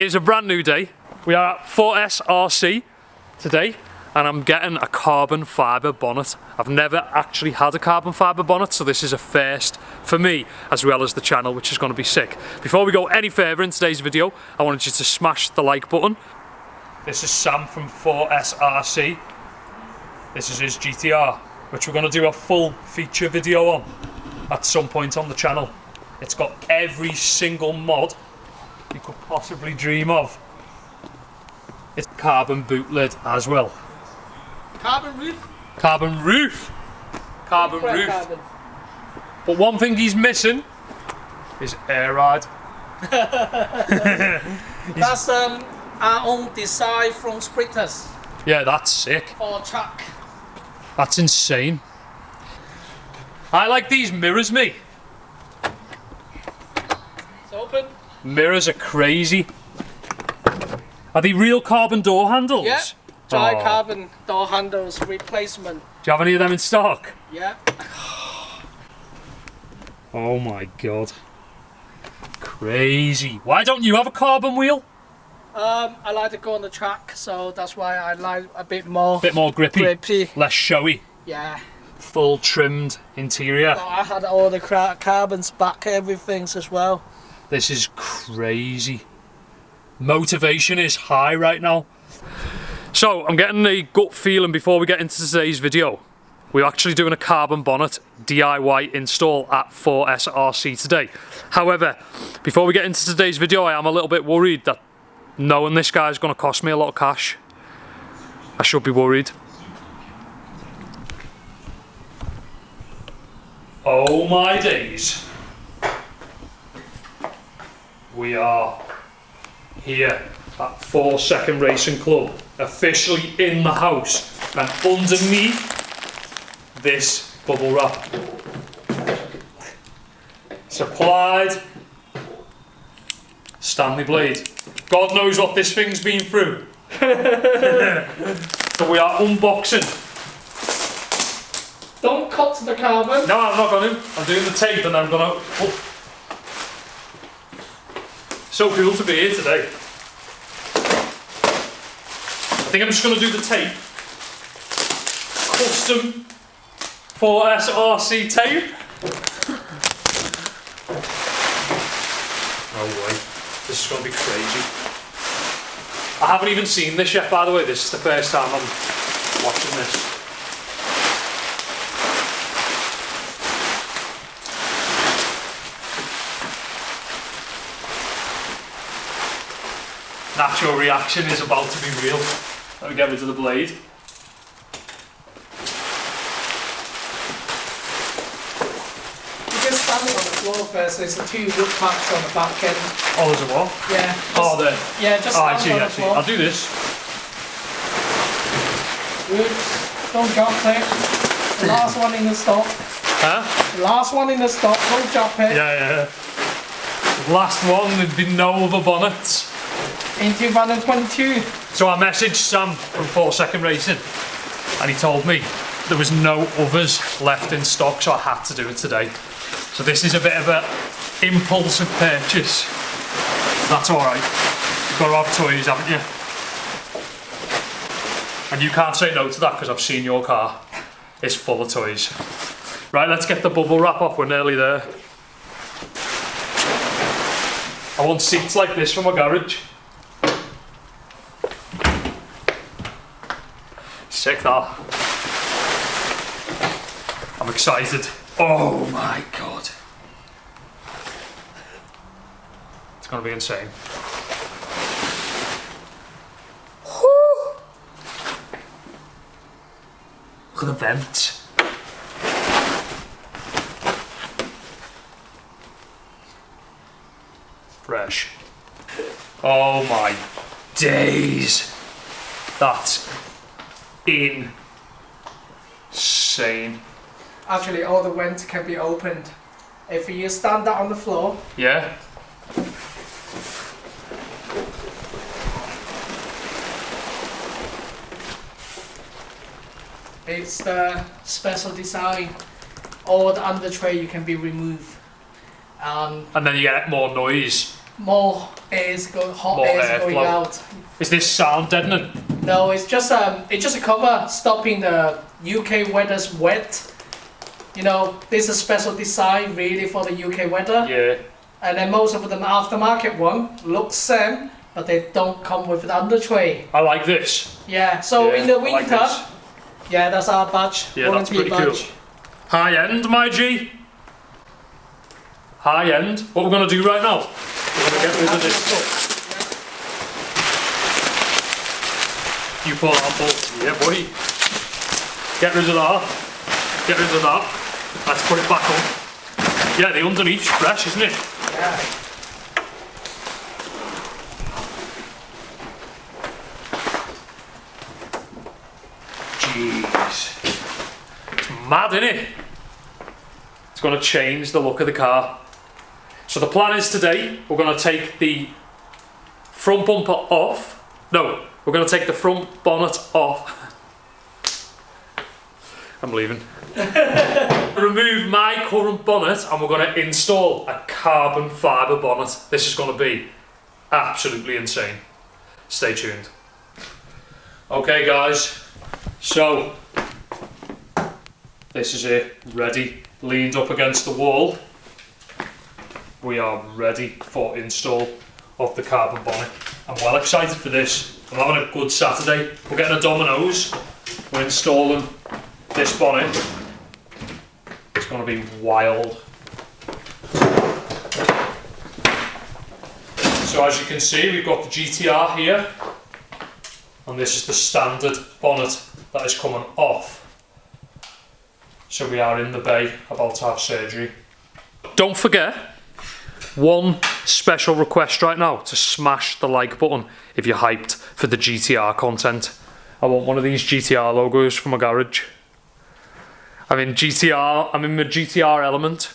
is a brand new day. We are at 4SRC today and I'm getting a carbon fibre bonnet. I've never actually had a carbon fibre bonnet, so this is a first for me as well as the channel, which is going to be sick. Before we go any further in today's video, I wanted you to smash the like button. This is Sam from 4SRC. This is his GTR, which we're going to do a full feature video on at some point on the channel. It's got every single mod you could possibly dream of. It's carbon boot lid as well. Carbon roof? Carbon roof! Carbon roof. Carbon. But one thing he's missing is air ride. That's our own design from splitters. Yeah, that's sick. For truck. That's insane. I like these mirrors, mate. It's open. Mirrors are crazy. Are they real carbon door handles? Yeah. Dry carbon door handles replacement. Do you have any of them in stock? Yeah. Oh my god. Crazy. Why don't you have a carbon wheel? I like to go on the track, so that's why I like a bit more grippy. Less showy. Yeah. Full trimmed interior. So I had all the carbons back, everything as well. This is crazy. Motivation is high right now. So I'm getting a gut feeling before we get into today's video. We're actually doing a carbon bonnet DIY install at 4SRC today. However, before we get into today's video, I am a little bit worried that knowing this guy's going to cost me a lot of cash. I should be worried. Oh my days. We are here at 4 Second Racing Club, officially in the house, and underneath this bubble wrap. Supplied Stanley blade. God knows what this thing's been through. So we are unboxing. Don't cut the carbon. No, I'm not going to. I'm doing the tape and I'm going to... Oh. So cool to be here today. I think I'm just going to do the tape. Custom 4SRC tape. No way. This is going to be crazy. I haven't even seen this yet, by the way. This is the first time I'm watching this. Natural reaction is about to be real. Let me get rid of the blade. You just stand it on the floor first, there's the 2 wood packs on the back end. Oh, there's a what? Yeah. Oh, there. Yeah, just stand on the floor. I'll do this. Oops, don't drop it. The last one in the stock. Huh? The last one in the stock, don't drop it. Yeah. Last one, there'd be no other bonnets. In 2022. So I messaged Sam from 4 Second Racing and he told me there was no others left in stock, so I had to do it today. So this is a bit of an impulsive purchase. That's alright. You've got to have toys, haven't you? And you can't say no to that because I've seen your car. It's full of toys. Right, let's get the bubble wrap off, we're nearly there. I want seats like this for my garage. Sick that. I'm excited. Oh my god. It's gonna be insane. Woo. Look at the vents. Fresh. Oh my days. That's insane. Actually, all the vents can be opened. If you stand that on the floor. Yeah. It's the special design. All the under tray you can be removed. And then you get more noise more air is going, hot air is going out. Is this sound deadening? No, it's just a cover stopping the UK weather's wet. You know, this is a special design really for the UK weather. Yeah. And then most of them aftermarket one looks same, but they don't come with the under tray. I like this. Yeah, so in the winter, like yeah, that's our badge. Yeah, that's pretty cool. High end, my G. High end. What we're going to do right now, we're going to get rid of this. You pull that bolt. Yeah, boy. Get rid of that. Get rid of that. Let's put it back on. Yeah, the underneath's fresh, isn't it? Yeah. Jeez. It's mad, isn't it? It's going to change the look of the car. So the plan is today, we're going to take the front bumper off. No, we're going to take the front bonnet off. I'm leaving. Remove my current bonnet and we're going to install a carbon fibre bonnet. This is going to be absolutely insane. Stay tuned. Okay guys, so this is it, ready, leaned up against the wall. We are ready for install of the carbon bonnet. I'm well excited for this. I'm having a good Saturday. We're getting a Domino's. We're installing this bonnet. It's going to be wild. So as you can see, we've got the GTR here, and this is the standard bonnet that is coming off. So we are in the bay about to have surgery. Don't forget, one special request right now, to smash the like button if you're hyped for the GTR content. I want one of these GTR logos for my garage. I'm in GTR, I'm in my GTR element.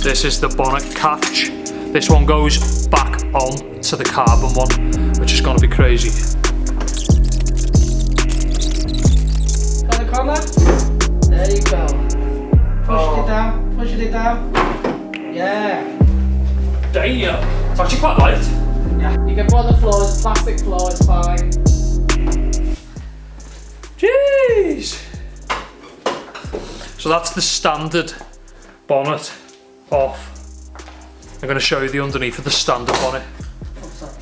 This is the bonnet catch. This one goes back on to the carbon one, which is going to be crazy. Got the corner? There you go. Push it down. Yeah. Damn, it's actually quite light. Yeah, you can put on the floor, it's plastic floor, it's fine. Jeez! So that's the standard bonnet off. I'm going to show you the underneath of the standard bonnet. Oh, sorry.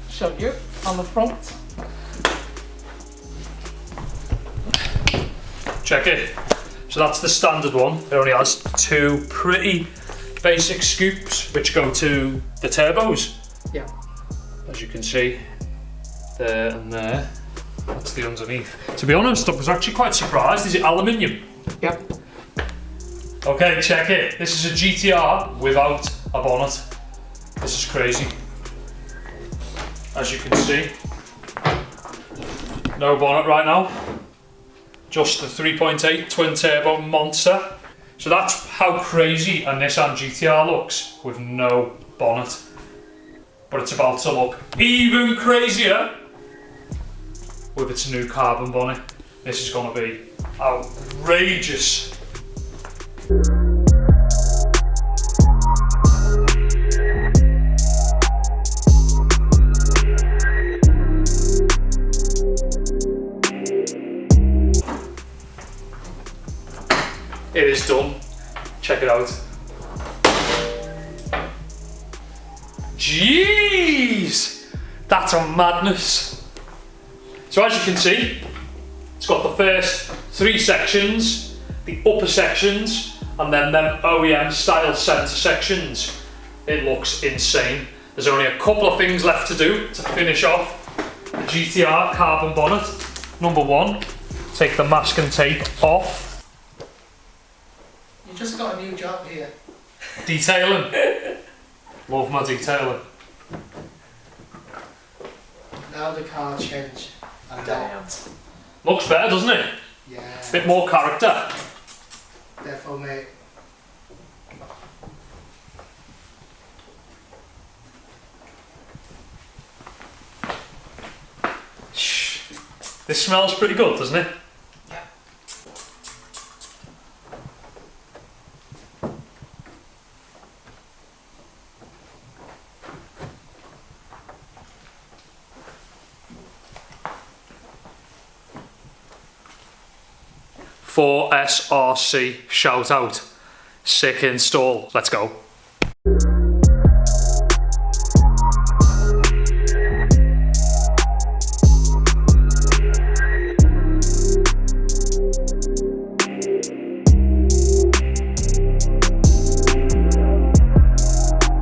Show you on the front. Check it. So that's the standard one. It only has two pretty basic scoops which go to the turbos. Yeah. As you can see, there and there. That's the underneath. To be honest, I was actually quite surprised. Is it aluminium? Yep. Okay, check it. This is a GTR without a bonnet. This is crazy. As you can see, no bonnet right now. Just the 3.8 twin turbo monster. So that's how crazy a Nissan GTR looks with no bonnet. But it's about to look even crazier with its new carbon bonnet. This is going to be outrageous. It is done. Check it out. Jeez! That's a madness. So as you can see, it's got the first three sections, the upper sections, and then them OEM style centre sections. It looks insane. There's only a couple of things left to do to finish off the GTR carbon bonnet. Number one, take the mask and tape off. You just got a new job here. Detailing. Love my detailing. Now the car changed. Adapt. Looks better, doesn't it? Yeah. Bit more character. Therefore, mate. Shh. This smells pretty good, doesn't it? Yeah. 4SRC shout out. Sick install. Let's go.